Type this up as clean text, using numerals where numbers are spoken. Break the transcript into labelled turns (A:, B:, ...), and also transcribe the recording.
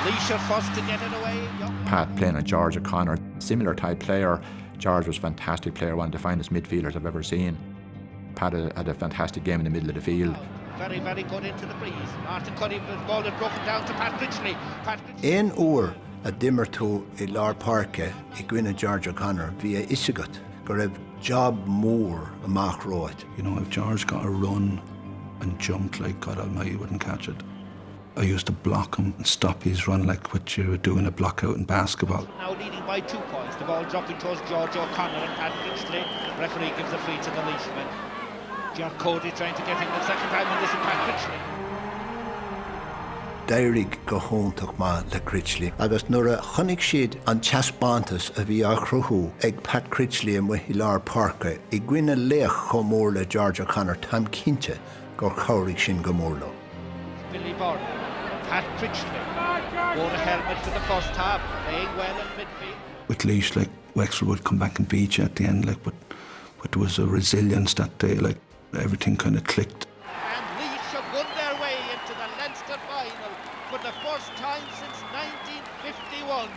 A: Laoise first to get it away.
B: Pat playing on George O'Connor, similar type player. George was a fantastic player, one of the finest midfielders I've ever seen. Pat had a fantastic game in the middle of the field.
A: Very, very good into the breeze. Martin Cuddy, the ball is broken down to Pat Critchley.
C: Ein uair a dimmer tú I Laochra Parke I gcuine George O'Connor via isigat go raibh job mór amach roit.
D: You know, if George got a run and jumped like God Almighty, you wouldn't catch it. I used to block him and stop his run like what you would do in a block out in basketball.
A: Now leading by 2 points. The ball dropping towards George O'Connor and Pat Critchley. Referee gives the free to the Laoisman. John Cody trying to get him the second time, and this is Pat Critchley.
C: Dairig go hóntaach má le Critchley. Agus nuair a chonig siad an taispeántais a bhí á chruthu ag Pat Critchley a muí Laochra Parke I gcuine léach chomh mór le George O'Connor tam cinnte gur chabhraigh sin go mór leo.
A: Billy Byrne, Pat Critchley wore a helmet for the first half, playing well in midfield.
D: With Laoise, like, Wexford would come back and beat you at the end, like, but there was a resilience that day, like, everything kind of clicked.
A: And Laoise won their way into the Leinster final for the first time since 1951.